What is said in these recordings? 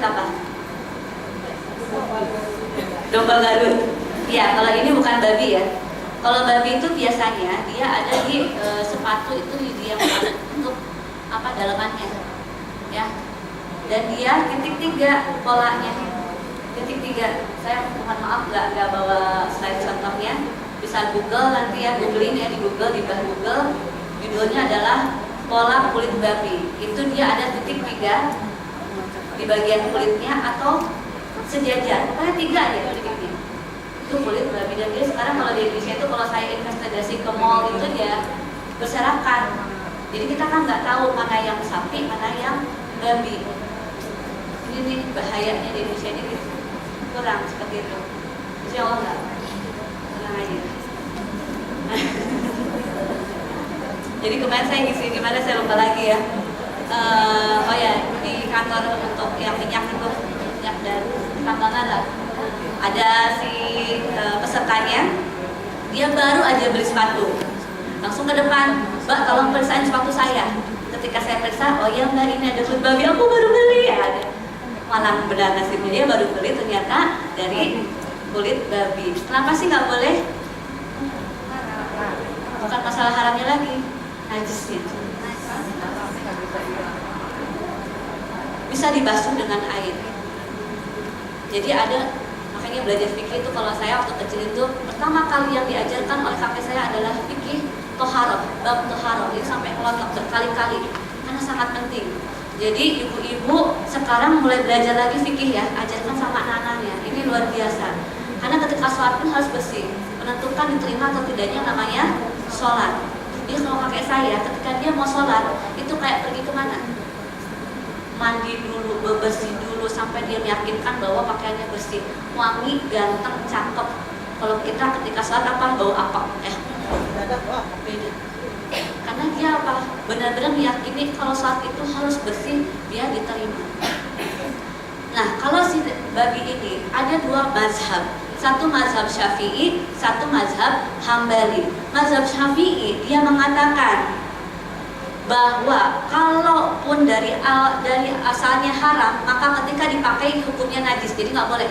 kulit apa? Domba Garut. Ya, kalau ini bukan babi ya. Kalau babi itu biasanya dia ada di sepatu itu dia untuk apa dalamannya, ya. Dan dia titik 3 polanya, titik 3. Saya mohon maaf nggak bawa slide contohnya. Bisa Google nanti ya, googling ya di Google, di bahan Google. Judulnya adalah pola kulit babi. Itu dia ada titik 3 di bagian kulitnya atau sejajar. Pokoknya 3 aja titiknya. Itu kulit babi. Dan dia sekarang kalau di Indonesia itu kalau saya investigasi ke mall itu dia berserakan. Jadi kita kan nggak tahu mana yang sapi, mana yang babi. Ini nih bahayanya di Indonesia ini kurang seperti itu. Insya Allah nggak. Tenang aja. Jadi kemarin saya ngisi gimana saya lupa lagi ya. Oh ya, di kantor untuk yang minyak itu, minyak dan tambangan lah. Ada si pesertanya, dia baru aja beli sepatu, langsung ke depan, Mbak tolong periksain sepatu saya. Ketika saya periksa, oh ya Mbak ini ada kulit babi, aku baru beli ya. Malah benar nasibnya dia baru beli ternyata dari kulit babi. Kenapa sih nggak boleh? Bukan masalah haramnya lagi, najisnya. Bisa dibasuh dengan air. Jadi ada, makanya belajar fikih itu kalau saya waktu kecil itu pertama kali yang diajarkan oleh kakek saya adalah fikih toharoh, bab toharoh. Ini sampai ngelontok berkali-kali karena sangat penting. Jadi ibu-ibu sekarang mulai belajar lagi fikih ya, ajarkan sama anak-anaknya. Ini luar biasa. Karena ketika sholat pun harus bersih, menentukan diterima atau tidaknya namanya sholat. Jadi kalau kakek saya ketika dia mau sholat itu kayak pergi kemana? Mandi dulu, bebersih dulu sampai dia meyakinkan bahwa pakaiannya bersih, wangi, ganteng, cakep. Kalau kita ketika sholat apa? Bau apa? Beda. Karena dia apa? Benar-benar meyakini kalau sholat itu harus bersih, dia diterima. Nah, kalau si babi ini ada 2 mazhab. Satu mazhab Syafi'i, satu mazhab Hambali. Mazhab Syafi'i dia mengatakan bahwa kalaupun dari asalnya haram, maka ketika dipakai hukumnya najis, jadi nggak boleh.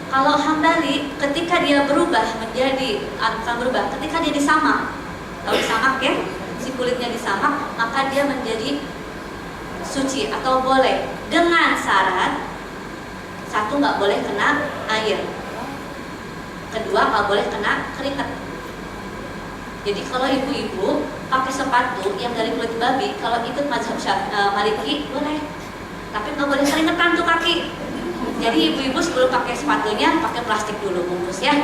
Kalau Hambali, ketika dia berubah menjadi, bukan berubah, ketika dia disamak, kalau disamak ya, si kulitnya disamak, maka dia menjadi suci atau boleh, dengan syarat satu nggak boleh kena air, kedua nggak boleh kena keringat. Jadi kalau ibu-ibu pakai sepatu yang dari kulit babi, kalau ikut mazhab Maliki boleh, tapi nggak boleh keringetan tuh kaki. Jadi ibu-ibu sebelum pakai sepatunya pakai plastik dulu bungkus ya,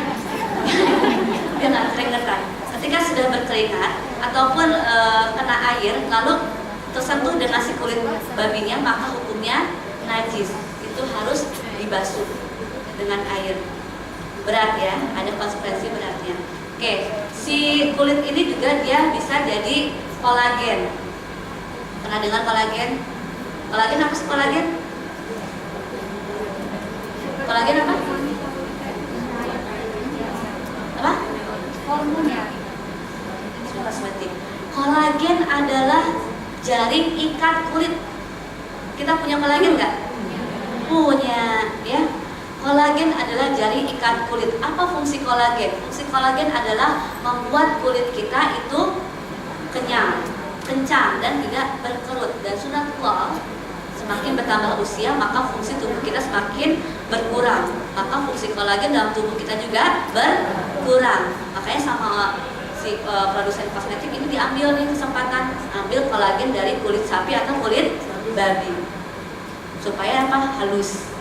biar nggak keringetan. Ketika sudah berkeringat ataupun kena air lalu tersentuh dengan si kulit babinya, maka hukumnya najis. Itu harus dibasuh dengan air. Berat ya, ada konsekuensi beratnya. Oke, si kulit ini juga dia bisa jadi kolagen. Pernah dengar kolagen? Kolagen apa sih kolagen? Kolagen apa? Apa? Hormonnya. Kolagen adalah jaring ikat kulit. Kita punya kolagen nggak? Punya, ya. Kolagen adalah jaring ikat kulit. Apa fungsi kolagen? Fungsi kolagen adalah membuat kulit kita itu kenyang, kencang, dan tidak berkerut. Dan sunatullah, semakin bertambah usia maka fungsi tubuh kita semakin berkurang. Maka fungsi kolagen dalam tubuh kita juga berkurang. Makanya sama si produsen kosmetik ini diambil nih kesempatan ambil kolagen dari kulit sapi atau kulit babi supaya apa? Halus.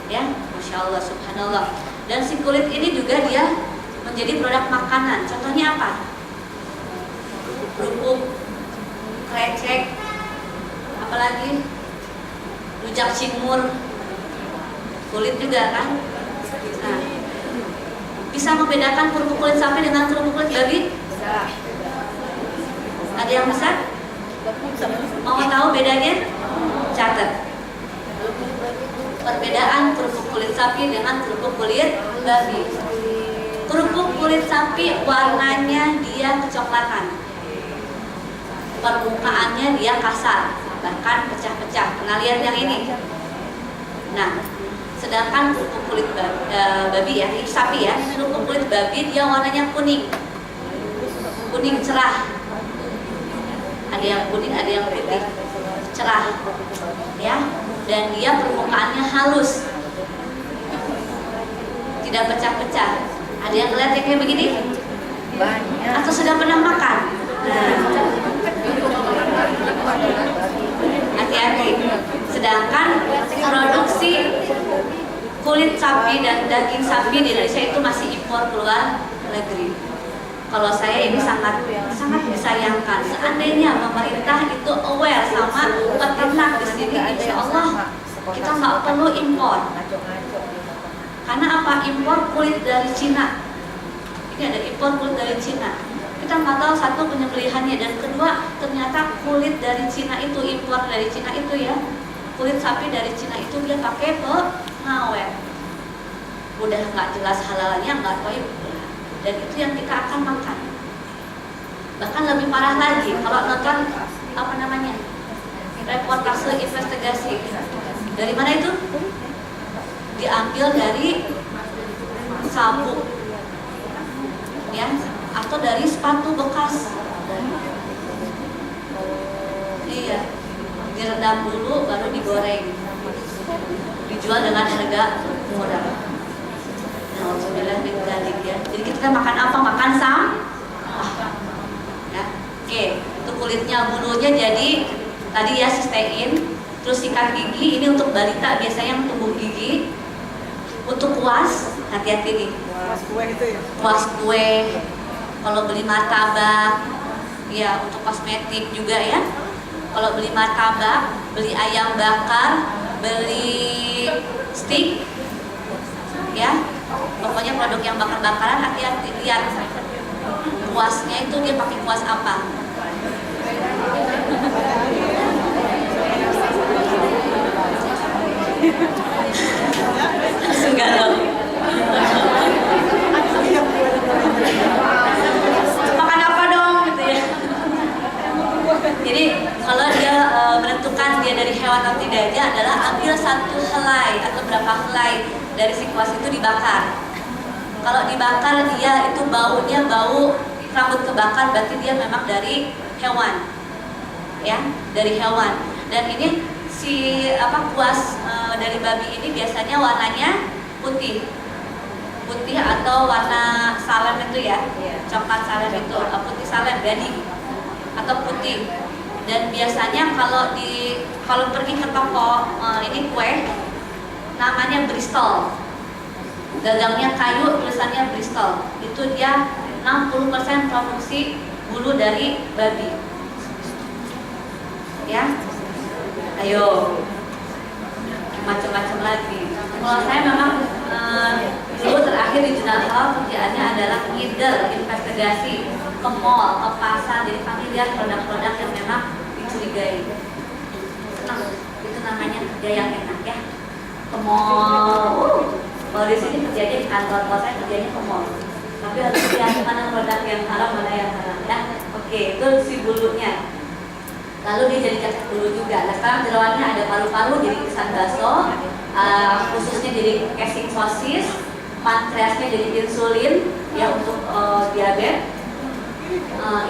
Ya, Masya Allah, Subhanallah. Dan si kulit ini juga dia menjadi produk makanan. Contohnya apa? Kerupuk, krecek, apalagi rujak cingur, kulit juga kan. Nah, bisa membedakan kerupuk kulit sapi dengan kerupuk kulit babi? Bisa. Ada yang bisa? Mau tahu bedanya? Catat. Perbedaan kerupuk kulit sapi dengan kerupuk kulit babi. Kerupuk kulit sapi warnanya dia kecoklatan, permukaannya dia kasar, bahkan pecah-pecah. Pernah lihat yang ini? Nah, sedangkan kerupuk kulit babi ya, ini sapi ya, kerupuk kulit babi dia warnanya kuning, kuning cerah. Ada yang kuning, ada yang putih, cerah, ya. Dan dia permukaannya halus, tidak pecah-pecah. Ada yang lihat yang kayak begini? Banyak. Atau sudah pernah makan? Nah, hati-hati. Sedangkan produksi kulit sapi dan daging sapi di Indonesia itu masih impor keluar negeri. Kalau saya ini sangat disayangkan. Seandainya pemerintah itu aware sama peternak di sini, insya Allah kita nggak perlu impor. Karena apa? Impor kulit dari Cina. Ini ada impor kulit dari Cina. Kita nggak tahu satu penyembelihannya, dan kedua ternyata kulit dari Cina itu, impor dari Cina itu ya, kulit sapi dari Cina itu dia pakai pengawet. Udah nggak jelas halalnya, nggak tahu. Dan itu yang kita akan makan. Bahkan lebih parah lagi kalau nonton reportase investigasi. Dari mana itu? Diambil dari sabuk, ya, atau dari sepatu bekas. Iya, direndam dulu baru digoreng, dijual dengan harga murah. Alhamdulillah dibalik ya. Jadi kita makan apa? Makan ya. Oke, itu kulitnya, bulunya jadi tadi ya sistein. Terus sikat gigi ini untuk balita biasanya yang tumbuh gigi. Untuk kuas, hati-hati nih. Kuas kue itu ya. Kuas kue. Kalau beli martabak, ya untuk kosmetik juga ya. Kalau beli martabak, beli ayam bakar, beli steak, ya. Pokoknya produk yang bakar-bakaran, hati-hati, lihat kuasnya itu dia pakai kuas apa. Langsung galau. Makan apa dong gitu ya. Jadi kalau dia menentukan dia dari hewan atau tidaknya adalah ambil satu helai atau berapa helai dari si kuas itu dibakar. Kalau dibakar dia itu baunya bau rambut kebakar, berarti dia memang dari hewan, ya, dari hewan. Dan ini si kuas dari babi ini biasanya warnanya putih atau warna salem itu ya, coklat salem itu, putih salem jadi atau putih. Dan biasanya kalau pergi ke toko ini kue namanya Bristol, gagangnya kayu, tulisannya Bristol. Itu dia 60% produksi bulu dari babi. Ya, ayo macam-macam lagi. Kalau saya memang dulu terakhir di Jurnal Halal kerjaannya adalah ngider, investigasi ke mall, ke pasar. Jadi kami lihat produk-produk yang memang dicurigai. Senang, itu namanya kerja yang enak ya. Ke mall. Kalau di sini kerjanya di kantor, kalau saya kerjanya ke mall. Tapi harus lihat mana produk yang halal, mana yang haram ya. Oke, itu si bulunya. Lalu dia jadi cacing bulu juga. Nah sekarang jeroannya ada paru-paru jadi kesan bakso, khususnya jadi casing sosis, pankreasnya jadi insulin ya untuk diabetes.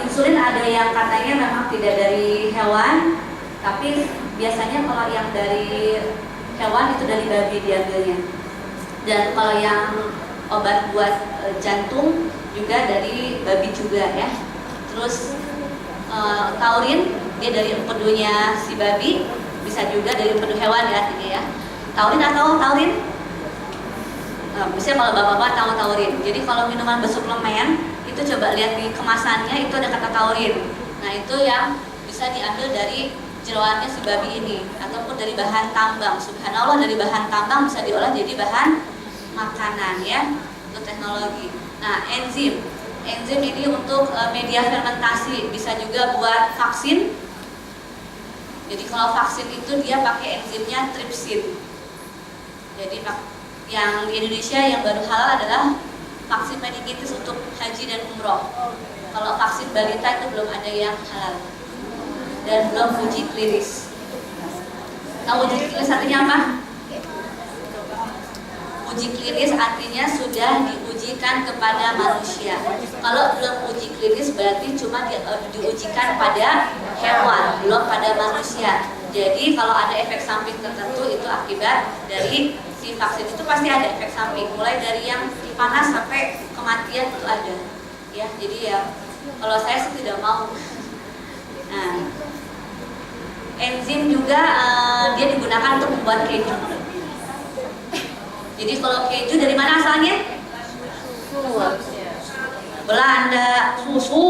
Insulin ada yang katanya memang tidak dari hewan, tapi biasanya kalau yang dari hewan itu dari babi diambilnya. Dan kalau yang obat buat jantung juga dari babi juga ya. Terus taurin dia dari empedunya si babi, bisa juga dari empedu hewan ya ini ya. Taurin atau taurin? Misalnya kalau bapak-bapak tahu taurin. Jadi kalau minuman bersuplemen itu coba lihat di kemasannya itu ada kata taurin. Nah itu yang bisa diambil dari jeroannya si babi ini ataupun dari bahan tambang. Subhanallah, dari bahan tambang bisa diolah jadi bahan makanan ya, untuk teknologi. Nah enzim ini untuk media fermentasi, bisa juga buat vaksin. Jadi kalau vaksin itu dia pakai enzimnya tripsin. Jadi yang di Indonesia yang baru halal adalah vaksin meningitis untuk haji dan umroh. Kalau vaksin balita itu belum ada yang halal dan belum uji klinis. Tahu uji klinis artinya apa? uji klinis artinya sudah diujikan kepada manusia. Kalau belum uji klinis berarti cuma diujikan pada hewan, belum pada manusia. Jadi kalau ada efek samping tertentu itu akibat dari si vaksin, itu pasti ada efek samping, mulai dari yang panas sampai kematian itu ada. Ya, jadi ya kalau saya sih tidak mau. Nah, enzim juga dia digunakan untuk membuat keju. Jadi kalau keju dari mana asalnya? Belanda, susu.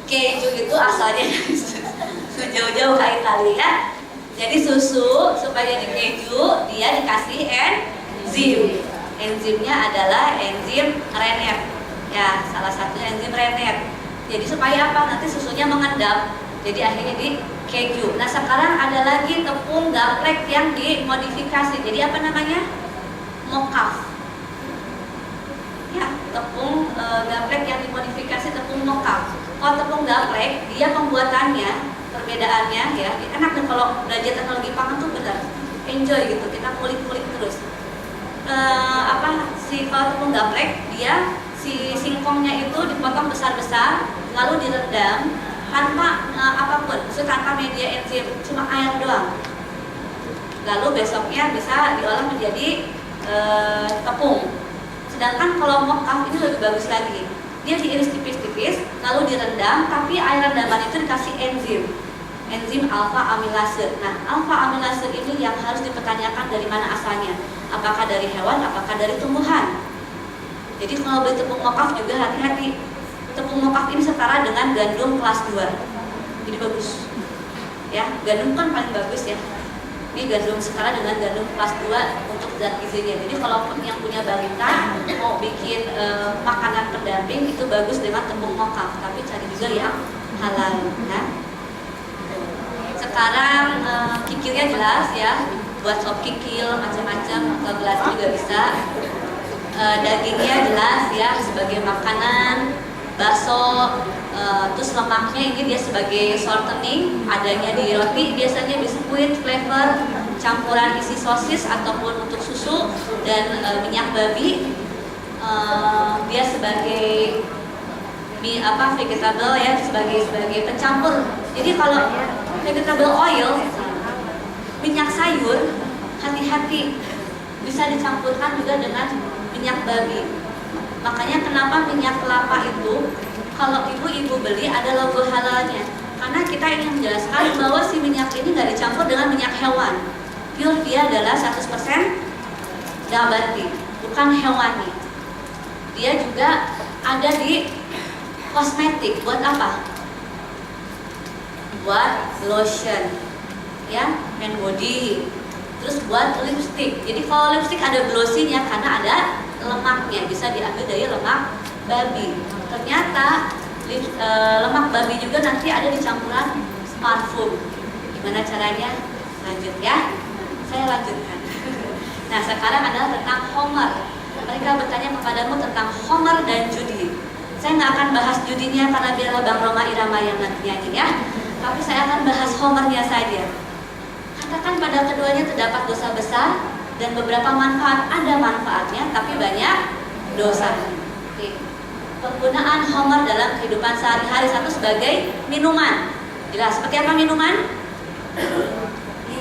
Keju itu asalnya jauh-jauh ke Italia. Jadi susu supaya jadi keju dia dikasih enzim. Enzimnya adalah enzim Rennet. Ya, salah satu enzim Rennet. Jadi supaya apa? Nanti susunya mengendap. Jadi akhirnya di keju. Nah sekarang ada lagi tepung gaplek yang dimodifikasi. Jadi apa namanya? Mocaf. Ya, tepung gaplek yang dimodifikasi tepung mocaf. Kalau tepung gaplek, dia pembuatannya, perbedaannya ya, enak nih kalau belajar teknologi pangan tuh benar enjoy gitu. Kita kulik-kulik terus. Kalau tepung gaplek dia si singkongnya itu dipotong besar-besar, lalu direndam tanpa apapun, maksudnya tanpa media enzim, cuma air doang. Lalu besoknya bisa diolah menjadi tepung. Sedangkan kalau mocaf ini lebih bagus lagi. Dia diiris tipis-tipis, lalu direndam, tapi air rendaman itu dikasih enzim alfa amilase. Nah, alfa amilase ini yang harus dipertanyakan dari mana asalnya. Apakah dari hewan, apakah dari tumbuhan? Jadi kalau beli tepung mocaf juga hati-hati. Tepung mocaf ini setara dengan gandum kelas 2. Jadi bagus. Ya, gandum kan paling bagus ya. Ini gandum setara dengan gandum kelas 2 untuk zat gizinya. Jadi kalau yang punya balita mau bikin makanan pendamping itu bagus dengan tepung mocaf, tapi cari juga yang halal ya. Sekarang kikilnya jelas ya, buat sop kikil macam-macam, gelas juga bisa. Dagingnya jelas ya sebagai makanan, bakso, terus lemaknya ini dia sebagai shortening, adanya di roti, biasanya biskuit, flavor, campuran isi sosis ataupun untuk susu, dan minyak babi, dia sebagai vegetable ya, sebagai pencampur. Jadi kalau vegetable oil, minyak sayur, hati-hati bisa dicampurkan juga dengan minyak babi. Makanya kenapa minyak kelapa itu kalau ibu-ibu beli ada logo halalnya, karena kita ingin menjelaskan bahwa si minyak ini nggak dicampur dengan minyak hewan. Pure dia adalah 100% nabati, bukan hewani. Dia juga ada di kosmetik. Buat apa? Buat lotion ya, hand body. Terus buat lipstick. Jadi kalau lipstick ada glossy-nya karena ada lemaknya, bisa diambil dari lemak babi. Ternyata lemak babi juga nanti ada di campuran parfum. Gimana caranya? Lanjut ya. Saya lanjutkan. Nah, sekarang adalah tentang Homer. Mereka bertanya kepadamu tentang Homer dan judi. Saya nggak akan bahas judinya karena biarlah Bang Roma Irama yang nanti nyanyi ya. Tapi saya akan bahas Homernya saja. Katakan pada keduanya terdapat dosa besar dan beberapa manfaat. Ada manfaatnya, tapi banyak dosanya. Penggunaan Homer dalam kehidupan sehari-hari. Satu, sebagai minuman. Jelas, seperti apa minuman?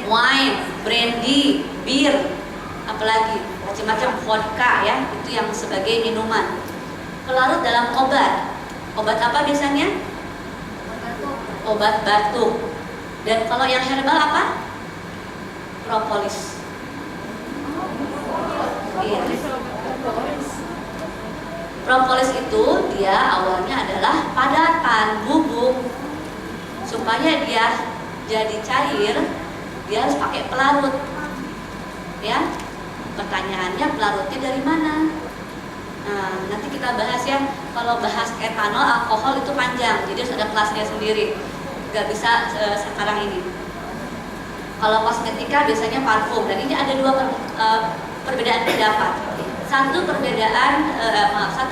Wine, brandy, bir, apalagi macam-macam vodka ya, itu yang sebagai minuman. Pelarut dalam obat. Obat apa biasanya? Obat batuk. Dan kalau yang herbal apa? Propolis. Iya. Propolis itu dia awalnya adalah padatan bubuk. Supaya dia jadi cair, dia harus pakai pelarut. Ya. Pertanyaannya, pelarutnya dari mana? Nah, nanti kita bahas ya. Kalau bahas etanol, alkohol itu panjang, jadi harus ada kelasnya sendiri. Gak bisa sekarang ini. Kalau kosmetika biasanya parfum, dan ini ada dua perbedaan pendapat. Satu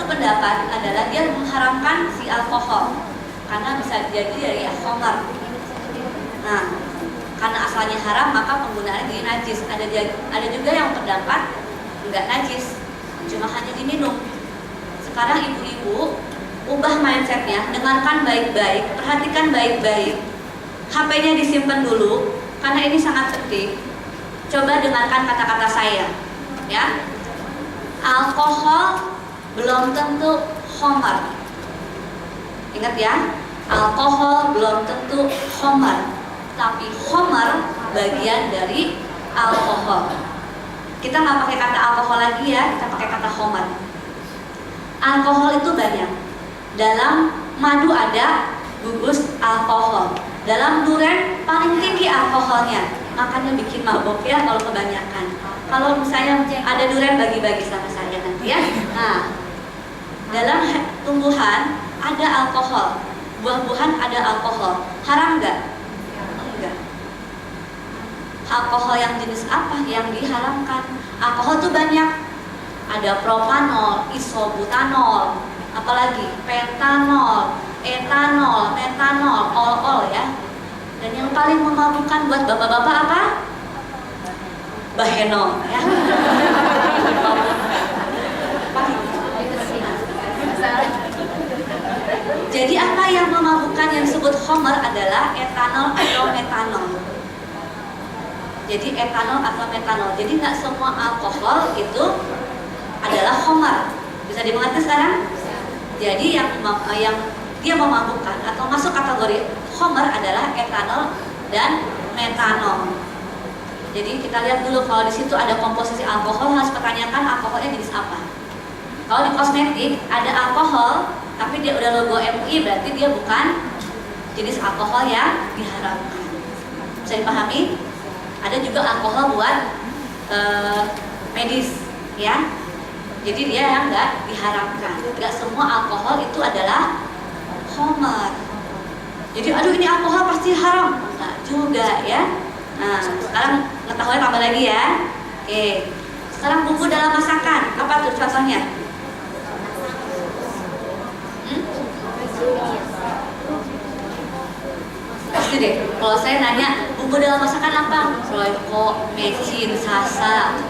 pendapat adalah dia mengharamkan si alkohol karena bisa jadi dari Homer. Nah, karena asalnya haram maka penggunaannya jadi najis. Ada juga yang berdampak enggak najis, cuma hanya diminum. Sekarang ibu-ibu ubah mindsetnya, dengarkan baik-baik, perhatikan baik-baik. HP-nya disimpan dulu karena ini sangat penting. Coba dengarkan kata-kata saya, ya. Alkohol belum tentu khamar. Ingat ya, alkohol belum tentu khamar, tapi khamar bagian dari alkohol. Kita nggak pakai kata alkohol lagi ya, kita pakai kata khamar. Alkohol itu banyak. Dalam madu ada gugus alkohol. Dalam durian paling tinggi alkoholnya, makanya bikin mabok ya kalau kebanyakan. Kalau misalnya ada durian, bagi-bagi sama saya nanti ya. Nah, dalam tumbuhan ada alkohol, buah-buahan ada alkohol. Haram nggak? Enggak. Alkohol yang jenis apa yang diharamkan? Alkohol tuh banyak. Ada propanol, isobutanol, apalagi pentanol, etanol, metanol, ol ya. Dan yang paling memabukkan buat bapak-bapak apa? Bahenol ya. Jadi apa yang memabukkan yang disebut khamar adalah etanol atau metanol. Jadi etanol atau metanol. Jadi nggak semua alkohol itu adalah khamar. Bisa dimengerti sekarang? Jadi yang dia memabukkan atau masuk kategori khamar adalah etanol dan metanol. Jadi kita lihat dulu kalau di situ ada komposisi alkohol, harus pertanyakan alkoholnya jenis apa. Kalau di kosmetik ada alkohol tapi dia udah logo MUI, berarti dia bukan jenis alkohol yang diharamkan. Bisa dipahami? Ada juga alkohol buat medis ya. Jadi dia yang nggak diharamkan. Nggak semua alkohol itu adalah khamar. Jadi aduh ini alkohol pasti haram. Nggak juga ya. Nah sekarang pengetahuan tambah lagi ya. Oke. Sekarang bumbu dalam masakan. Apa tuh contohnya? Pasti deh. Kalau saya nanya bumbu dalam masakan apa? Royco, mecin, sasa.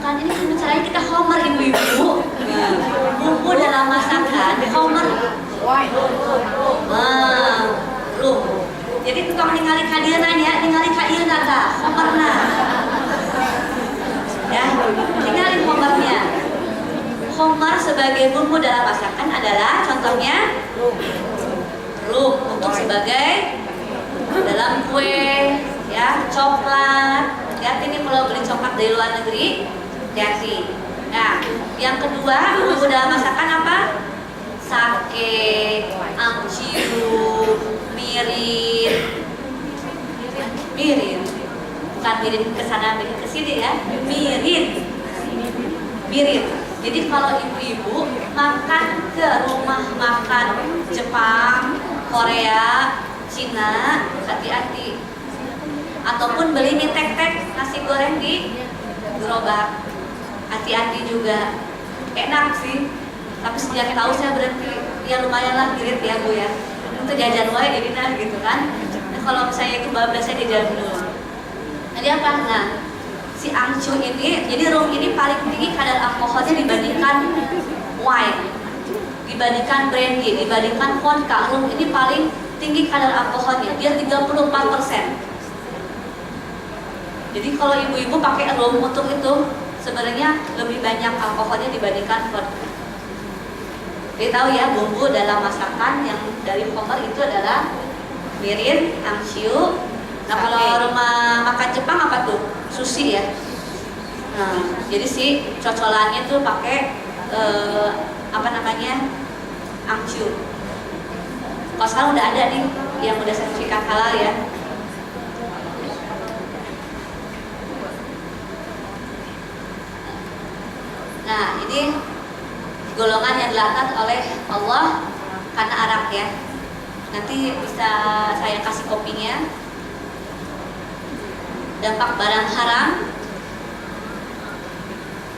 Kan ini kan caranya kita homer ibu-ibu. Bumbu dalam masakan homer. Jadi tukang ningali kadieunan ya, ningali ka ieu tah homerna. Ya, ningali homernya. Homer sebagai bumbu dalam masakan adalah contohnya rum untuk sebagai dalam kue ya, coklat. Lihat ini kalau beli coklat dari luar negeri, hati-hati. Nah, yang kedua bumbu dalam masakan apa? Sake, angciu, mirin, bukan mirin kesana mirin kesini ya, mirin. Jadi kalau ibu-ibu makan ke rumah makan Jepang, Korea, Cina, hati-hati. Ataupun beli mie tek-tek nasi goreng di gerobak, hati-hati juga. Enak sih, tapi sejak tahu saya berhenti. Ya lumayan lah girit ya Bu ya. Itu jajan wae jadi nah gitu kan. Nah, kalau misalnya itu bablas saya jajan dulu. Jadi apa? Nah, si angcu ini, jadi rum ini paling tinggi kadar alkoholnya dibandingkan wine, dibandingkan brandy, dibandingkan vodka. Rum ini paling tinggi kadar alkoholnya, dia 34%. Jadi kalau ibu-ibu pakai rum untuk itu sebenarnya lebih banyak alkoholnya dibandingkan vodka. Jadi tahu ya bumbu dalam masakan yang dari khamar itu adalah mirin, angciu. Nah kalau rumah makan Jepang apa tuh? Sushi ya. Nah jadi si cocolannya tuh pakai apa namanya angciu. Kalau sekarang udah ada nih yang udah sertifikat halal ya. Nah ini golongan yang dilaknat oleh Allah karena arak ya. Nanti bisa saya kasih kopinya. Dampak barang haram.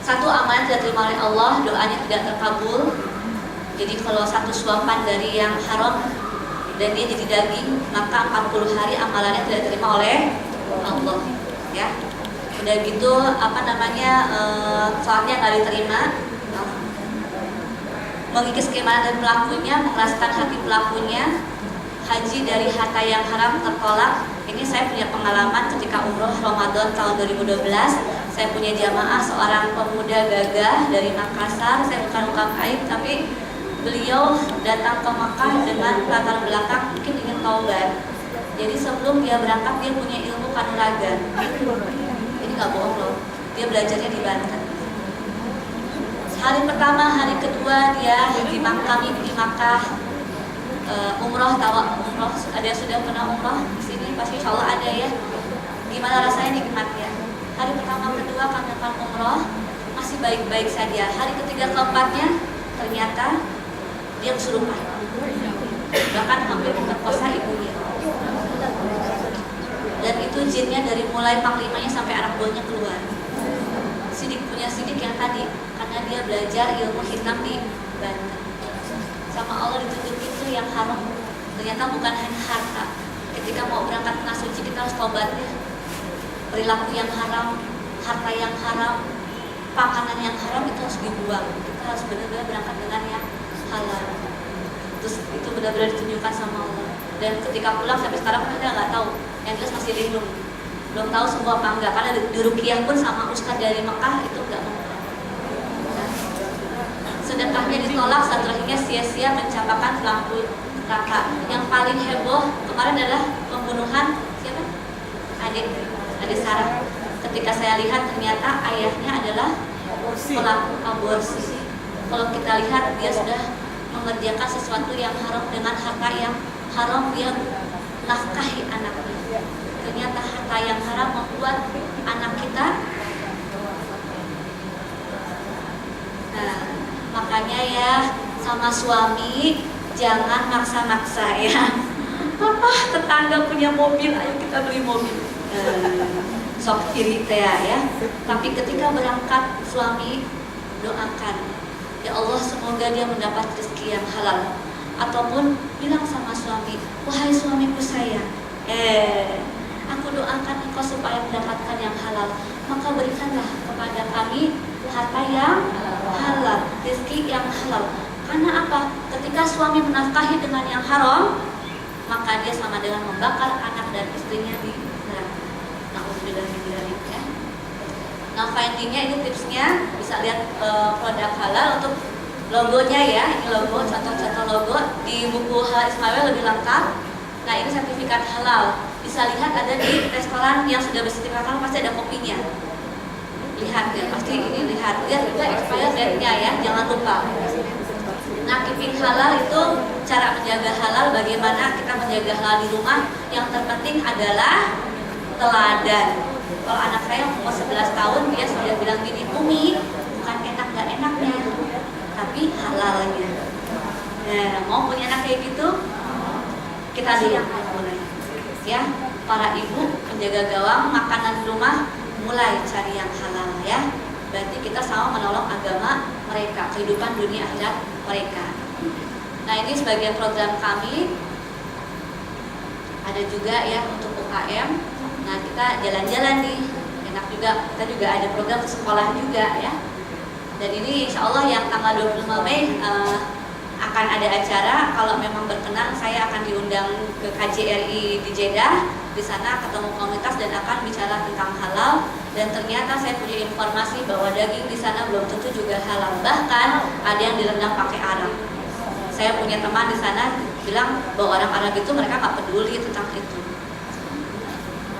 Satu, amalan tidak diterima oleh Allah, doanya tidak terkabul. Jadi kalau satu suapan dari yang haram dan dia jadi daging, maka 40 hari amalannya tidak diterima oleh Allah. Ya, udah gitu sholatnya nggak diterima, mengikis keimanan dari pelakunya, mengeraskan hati pelakunya, haji dari harta yang haram tertolak. Ini saya punya pengalaman ketika umroh Ramadan tahun 2012. Saya punya jamaah seorang pemuda gagah dari Makassar. Saya bukan ungkap aib, tapi beliau datang ke Makkah dengan latar belakang mungkin ingin taubat. Jadi sebelum dia berangkat dia punya ilmu kanuragan. Ini nggak bohong loh. Dia belajarnya di Banten. Hari pertama, hari kedua dia di Makkah, di Makkah umroh. Ada yang sudah pernah umroh di sini? Pasti insya Allah ada ya. Gimana rasanya nikmatnya? Hari pertama, kedua kami akan umroh masih baik-baik saja. Hari ketiga, keempatnya ternyata dia kesurupan, bahkan hampir memperkosa ibunya. Dan itu jinnya dari mulai panglimanya sampai anak buahnya keluar. Sidik yang tadi, karena dia belajar ilmu hitam di Banten. Sama Allah ditunjukin tuh yang haram. Ternyata bukan hanya harta. Ketika mau berangkat ke tanah suci kita harus tobat ya. Perilaku yang haram, harta yang haram, makanan yang haram itu harus dibuang. Kita harus benar-benar berangkat dengan yang halal. Terus itu benar-benar ditunjukkan sama Allah. Dan ketika pulang sampai sekarang kita nggak tahu. Yang jelas masih linglung. Belum tahu semua apa enggak. Karena di Ruqyah pun sama ustadz dari Mekah itu enggak mau. Sedekahnya ditolak, setelahnya sia-sia mencampakkan lampu neraka. Yang paling heboh kemarin adalah pembunuhan siapa? Adik Sarah. Ketika saya lihat ternyata ayahnya adalah pelaku aborsi. Kalau kita lihat dia sudah mengerjakan sesuatu yang haram dengan harta yang haram, dia nafkahi anaknya. Ternyata harta yang haram membuat anak kita. Nah, makanya ya sama suami jangan maksa-maksa ya. Papa tetangga punya mobil, ayo kita beli mobil. Sok kiri ya. Tapi ketika berangkat suami doakan, ya Allah semoga dia mendapat rezeki yang halal. Ataupun bilang sama suami, wahai suamiku sayang, aku doakan engkau supaya mendapatkan yang halal. Maka berikanlah kepada kami harta yang halal, rezeki yang halal. Karena apa? Ketika suami menafkahi dengan yang haram, maka dia sama dengan membakar anak dan istrinya di neraka. Ya. Nah, findingnya ini tipsnya bisa lihat produk halal untuk logonya ya. Ini logo, contoh-contoh logo di buku Halal Ismail lebih lengkap. Nah, ini sertifikat halal. Bisa lihat ada di restoran yang sudah bersertifikat halal pasti ada kopinya. Lihat ya, pasti ini lihat juga expired date-nya ya, jangan lupa. Nah, keeping halal itu cara menjaga halal. Bagaimana kita menjaga halal di rumah? Yang terpenting adalah teladan. Kalau anak saya umur 11 tahun dia sudah bilang gini, Umi, bukan enak gak enaknya, tapi halalnya. Nah, mau punya anak kayak gitu? Kita dulu mulai. Ya, para ibu menjaga gawang makanan di rumah, mulai cari yang halal ya. Berarti kita sama menolong agama mereka, kehidupan dunia akhirat mereka. Nah, ini sebagian program kami. Ada juga ya untuk UKM. Nah, kita jalan-jalan nih, enak juga. Kita juga ada program ke sekolah juga ya. Dan ini insya Allah yang tanggal 25 Mei akan ada acara. Kalau memang berkenan, saya akan diundang ke KJRI di Jeddah. Di sana ketemu komunitas dan akan bicara tentang halal. Dan ternyata saya punya informasi bahwa daging di sana belum tentu juga halal. Bahkan ada yang direndam pakai arang. Saya punya teman di sana bilang bahwa orang Arab itu mereka nggak peduli tentang itu.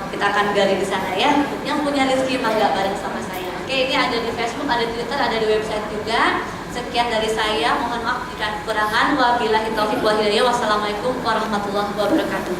Kita akan gali di sana ya. Yang punya rezeki mangga bareng sama saya. Oke, ini ada di Facebook, ada di Twitter, ada di website juga. Sekian dari saya. Mohon maaf jika kekurangan. Wabillahi taufiq wal hidayah. Wassalamualaikum warahmatullahi wabarakatuh.